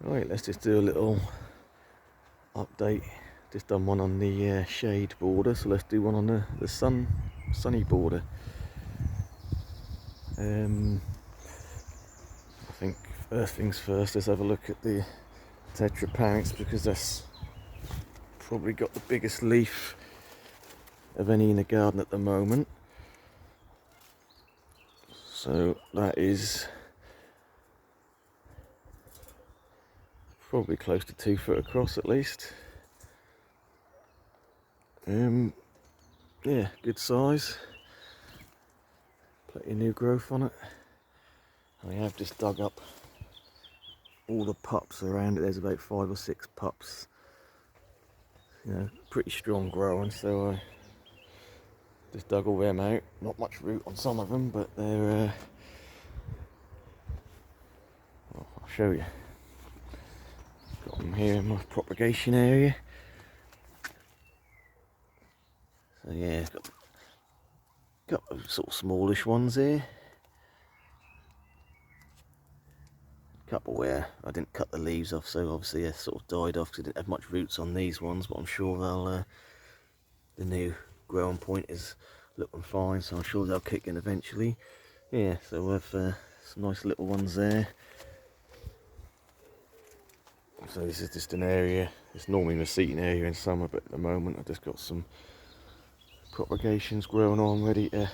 Right, let's just do a little update. Just done one on the shade border, so let's do one on the sunny border. I think first things first, let's have a look at the tetrapanics, because that's probably got the biggest leaf of any in the garden at the moment. So that is probably close to 2 foot across at least. Yeah, good size. Plenty of new growth on it. I have just dug up all the pups around it. There's about 5 or 6 pups. You know, pretty strong growing, so I just dug all them out. Not much root on some of them, but they're well, I'll show you. Got them here in my propagation area. So yeah, it's got a couple of sort of smallish ones here. A couple where I didn't cut the leaves off, so obviously they sort of died off because I didn't have much roots on these ones, but I'm sure they'll, the new growing point is looking fine, so I'm sure they'll kick in eventually. Yeah, so we have some nice little ones there. So this is just an area, it's normally my seating area in summer, but at the moment I've just got some propagations growing on, ready to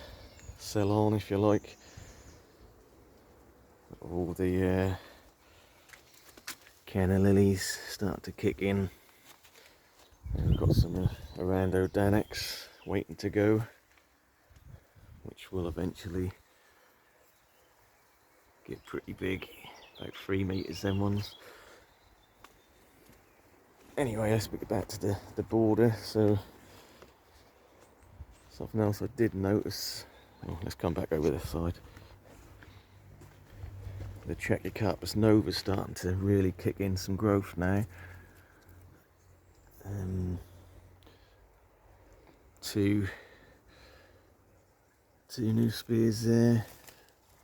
sell on, if you like. All the canna lilies start to kick in. And we've got some Arandodanax waiting to go, which will eventually get pretty big, about 3 meters them ones. Anyway, let's get back to the border. So something else I did notice, oh, let's come back over this side. The Trachycarpus nova's starting to really kick in some growth now. Two new spears there.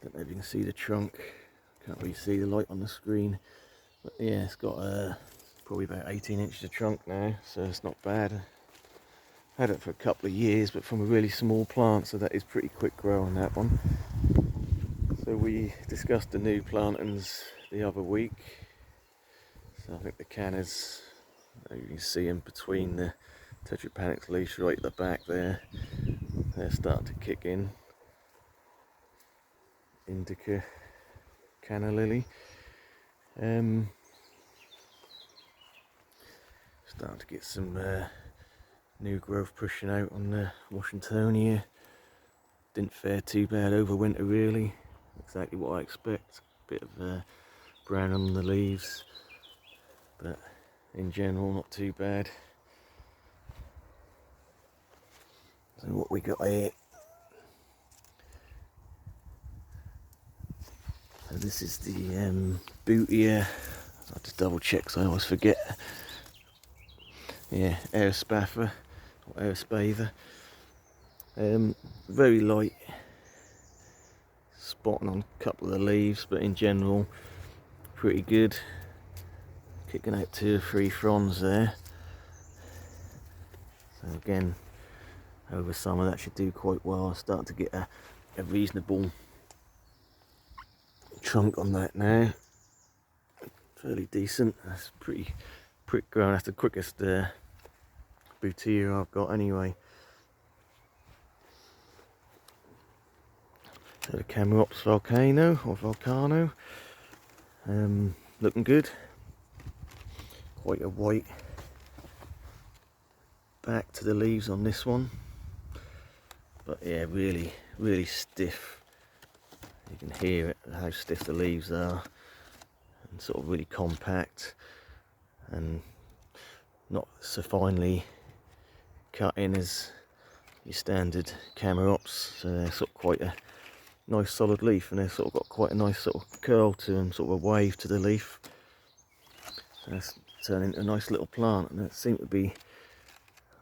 Don't know if you can see the trunk. Can't really see the light on the screen. But yeah, it's got probably about 18 inches of trunk now, so it's not bad. Had it for a couple of years, but from a really small plant, so that is pretty quick growing, that one. So we discussed the new plantings the other week. So I think the cannas, you can see them between the tetrapanics leaves right at the back there. They're starting to kick in. Indica canna lily. Starting to get some new growth pushing out on the Washingtonia. Didn't fare too bad over winter really. Exactly what I expect. Bit of brown on the leaves, but in general not too bad. So what we got here. So this is the Bootia. I'll just double check so I always forget. Yeah, Aerospatha or Aerospatha. Very light spotting on a couple of the leaves, but in general pretty good. Kicking out 2 or 3 fronds there. So again, over summer that should do quite well. I'm starting to get a reasonable trunk on that now. Fairly decent. That's pretty growing. That's the quickest Bootia I've got anyway. So the Camerops Volcano or Volcano, looking good. Quite a white back to the leaves on this one, but yeah, really stiff. You can hear it, how stiff the leaves are, and sort of really compact and not so finely cut in as your standard Camerops. So they're sort of quite a nice solid leaf, and they've sort of got quite a nice sort of curl to them, sort of a wave to the leaf. So that's turning into a nice little plant, and it seemed to be,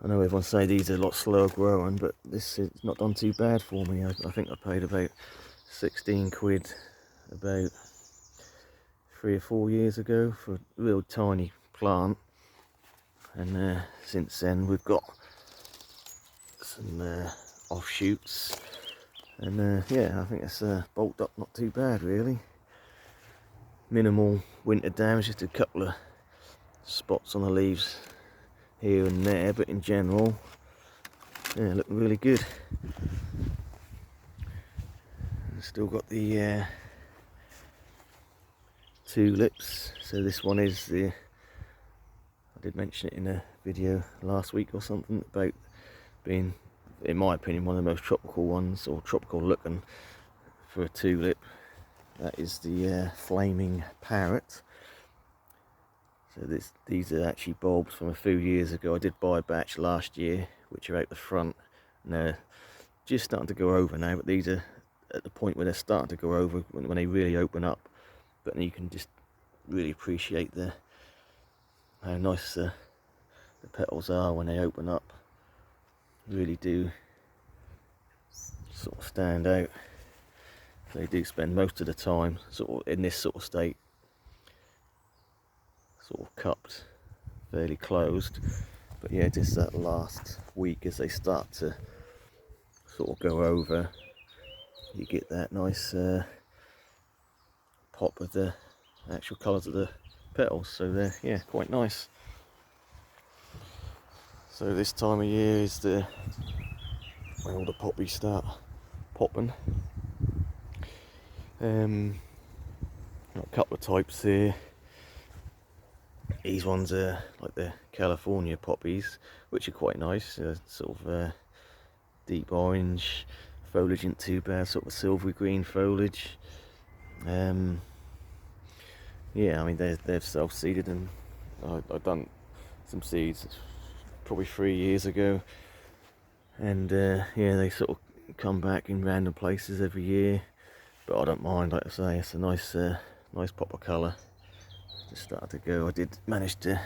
I know everyone say these are a lot slower growing, but this is not done too bad for me. I think I paid about 16 quid about 3 or 4 years ago for a real tiny plant, and since then we've got some offshoots, and yeah, I think it's bulked up not too bad really. Minimal winter damage, just a couple of spots on the leaves here and there, but in general, yeah, looking really good. Still got the tulips. So this one is I did mention it in a video last week or something about being, in my opinion, one of the most tropical ones, or tropical looking for a tulip. That is the flaming parrot. So these are actually bulbs from a few years ago. I did buy a batch last year, which are out the front, and they're just starting to go over now, but these are at the point where they're starting to go over when they really open up. But then you can just really appreciate how nice the petals are when they open up. Really do sort of stand out. They do spend most of the time sort of in this sort of state, sort of cupped, fairly closed. But yeah, just that last week as they start to sort of go over, you get that nice pop of the actual colours of the petals. So they're, yeah, quite nice. So this time of year is when all the poppies start popping. Got a couple of types here. These ones are like the California poppies, which are quite nice. Sort of deep orange foliage, isn't too bad, sort of silvery green foliage. Yeah, I mean they've self-seeded, and I've done some seeds probably 3 years ago, and yeah, they sort of come back in random places every year, but I don't mind. Like I say, it's a nice nice pop of colour. Just started to go. I did manage to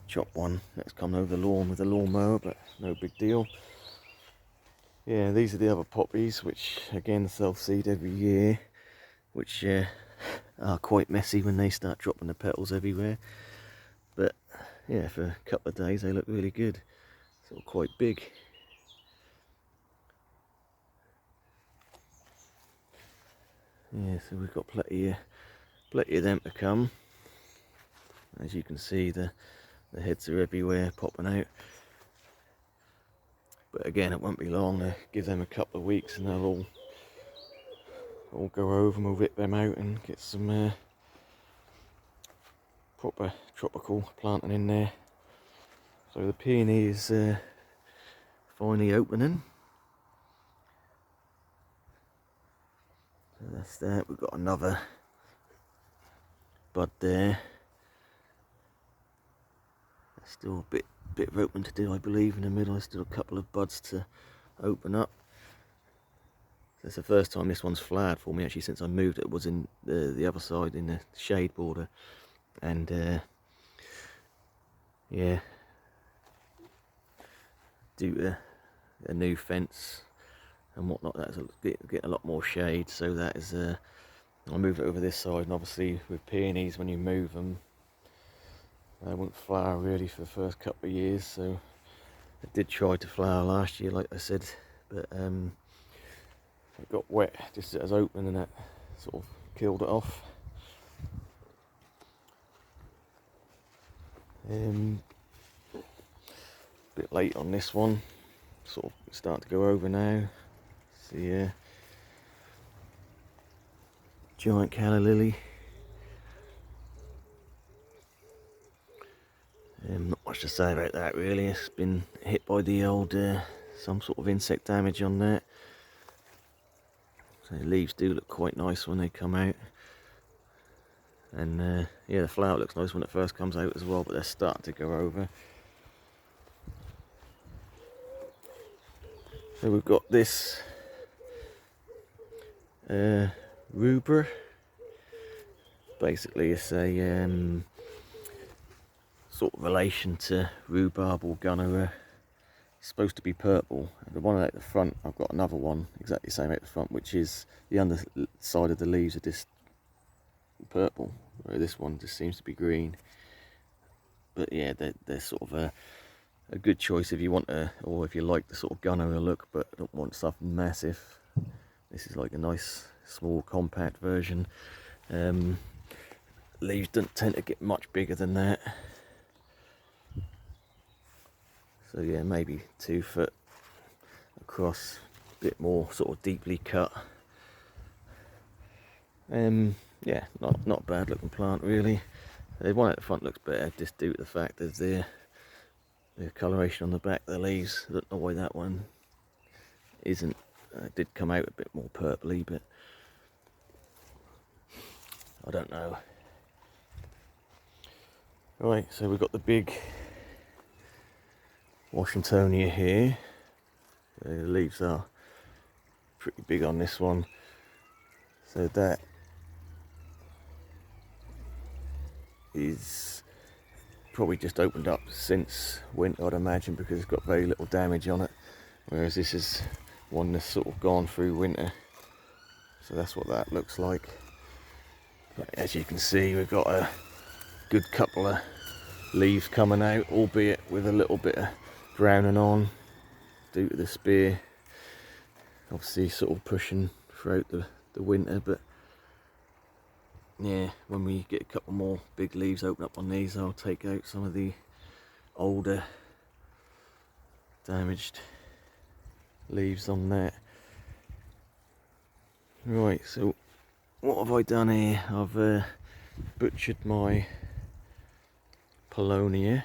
chop one that's coming over the lawn with a lawnmower, but no big deal. Yeah, these are the other poppies, which again self-seed every year, which are quite messy when they start dropping the petals everywhere. But yeah, for a couple of days they look really good. Sort of quite big. Yeah, so we've got plenty of them to come. As you can see, the heads are everywhere popping out. But again, it won't be long. Give them a couple of weeks and they'll all go over, and we'll rip them out and get some proper tropical planting in there. So the peony is finally opening. So that's that. We've got another bud there. There's still a bit of opening to do, I believe, in the middle. There's still a couple of buds to open up. So it's the first time this one's flowered for me actually since I moved. It was in the other side in the shade border, and yeah, due to a new fence and whatnot, that's getting a lot more shade. So that is I moved it over this side, and obviously with peonies, when you move them, they won't flower really for the first couple of years. So it did try to flower last year, like I said, but it got wet just as it was opening, and that sort of killed it off. Bit late on this one, sort of starting to go over now. See, giant calla lily. Not much to say about that really. It's been hit by the old some sort of insect damage on that. So the leaves do look quite nice when they come out, and yeah, the flower looks nice when it first comes out as well, but they're starting to go over. So we've got this rhubarb. Basically it's a sort of relation to rhubarb or gunnerer. It's supposed to be purple. The one at the front, I've got another one exactly the same at the front, which is the underside of the leaves are just purple. where this one just seems to be green. But yeah, they're sort of a good choice if you want or if you like the sort of gunner look but don't want something massive. This is like a nice small compact version. Leaves don't tend to get much bigger than that. So yeah, maybe 2 foot across, a bit more sort of deeply cut. Yeah, not a bad looking plant really. The one at the front looks better just due to the fact of the coloration on the back of the leaves. I don't know why that one isn't. It did come out a bit more purpley, but I don't know. Right, so we've got the big Washingtonia here. The leaves are pretty big on this one. So that is probably just opened up since winter, I'd imagine, because it's got very little damage on it. Whereas this is one that's sort of gone through winter. So that's what that looks like. But as you can see, we've got a good couple of leaves coming out, albeit with a little bit of browning on due to the spear. Obviously sort of pushing throughout the winter, but yeah, when we get a couple more big leaves open up on these, I'll take out some of the older damaged leaves on that. Right, so what have I done here? I've butchered my Paulownia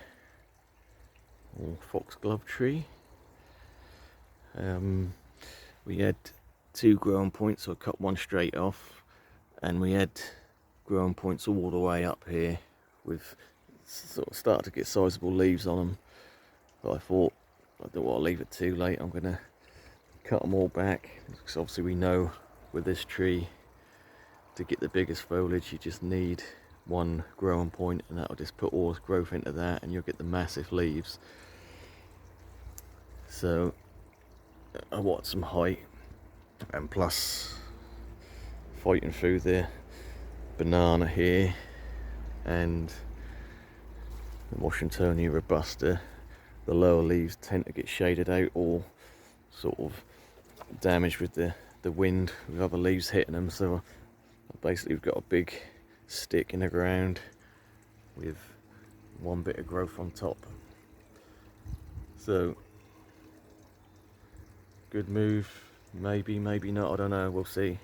or foxglove tree. We had 2 growing points, so I cut one straight off, and we had growing points all the way up here with sort of started to get sizable leaves on them. But I thought I don't want to leave it too late. I'm going to cut them all back, because obviously we know with this tree to get the biggest foliage you just need 1 growing point, and that'll just put all its growth into that and you'll get the massive leaves. So I want some height, and plus fighting through the banana here and the Washingtonia robusta, the lower leaves tend to get shaded out or sort of damaged with the wind with other leaves hitting them. So basically we've got a big stick in the ground with 1 bit of growth on top. So good move, maybe not, I don't know, we'll see.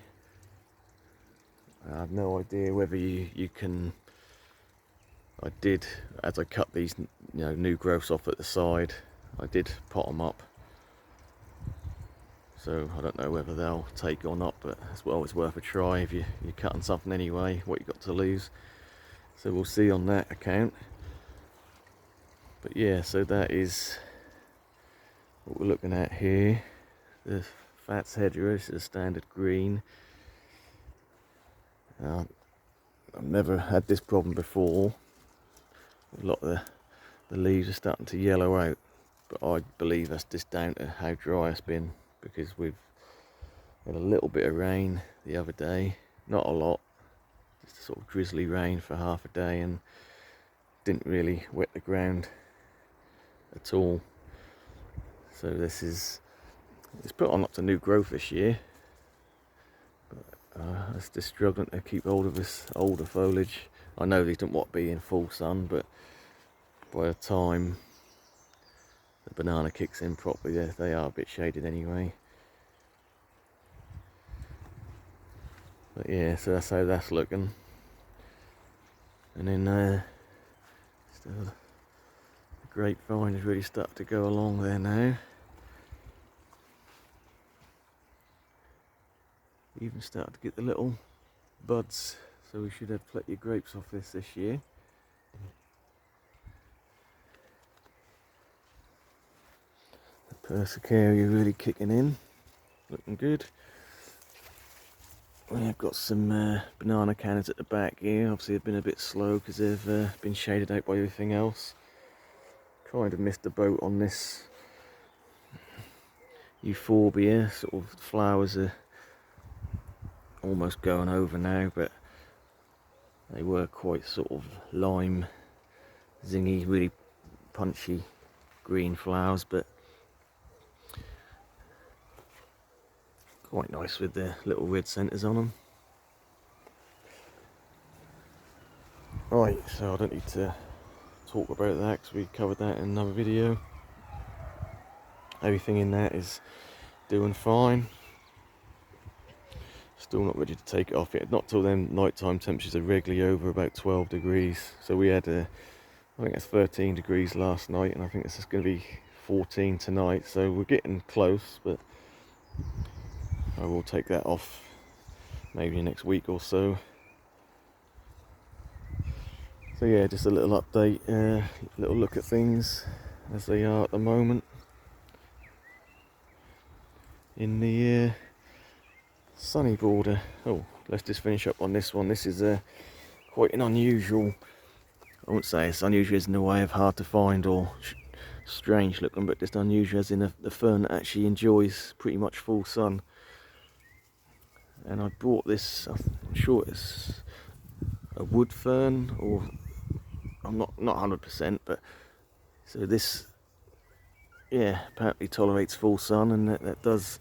I have no idea whether you can. I did, as I cut these new growths off at the side, I did pot them up. So I don't know whether they'll take or not, but it's always worth a try if you're cutting something anyway, what you got to lose. So we'll see on that account. But yeah, so that is what we're looking at here. The Fats hedgerow is a standard green. I've never had this problem before. A lot of the leaves are starting to yellow out, but I believe that's just down to how dry it's been, because we've had a little bit of rain the other day, not a lot, just a sort of drizzly rain for half a day, and didn't really wet the ground at all. So it's put on lots of new growth this year. It's just struggling to keep hold of this older foliage. I know these don't want to be in full sun, but by the time the banana kicks in properly, they are a bit shaded anyway. But yeah, so that's how that's looking. And then still the grapevine is really starting to go along there now. Even started to get the little buds, so we should have plenty of grapes off this year. The Persicaria really kicking in, looking good. We've got some banana cannons at the back here. Obviously they've been a bit slow because they've been shaded out by everything else. Kind of missed the boat on this euphorbia. Sort of flowers are almost going over now, but They were quite sort of lime, zingy, really punchy green flowers, but quite nice with the little red centres on them. Right, so I don't need to talk about that because we covered that in another video. Everything in that is doing fine. Still not ready to take it off yet. Not till then. Nighttime temperatures are regularly over about 12 degrees. So we had I think it's 13 degrees last night, and I think it's just going to be 14 tonight. So we're getting close, but I will take that off maybe next week or so. So yeah, just a little update, little look at things as they are at the moment in the sunny border. Oh, let's just finish up on this one. This is quite an unusual, I wouldn't say it's unusual as in the way of hard to find or strange looking, but just unusual as in the fern that actually enjoys pretty much full sun. And I bought this, I'm sure it's a wood fern, or I'm not 100%, but so this, yeah, apparently tolerates full sun, and that does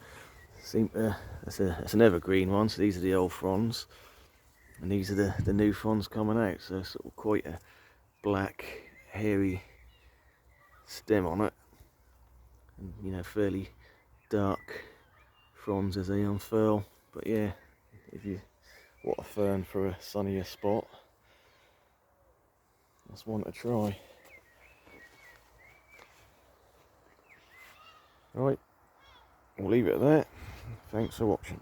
seem that's an evergreen one. So these are the old fronds, and these are the new fronds coming out. So sort of quite a black, hairy stem on it, and you know, fairly dark fronds as they unfurl. But yeah, what a fern for a sunnier spot. That's one to try. Right, we'll leave it at that. Thanks for watching.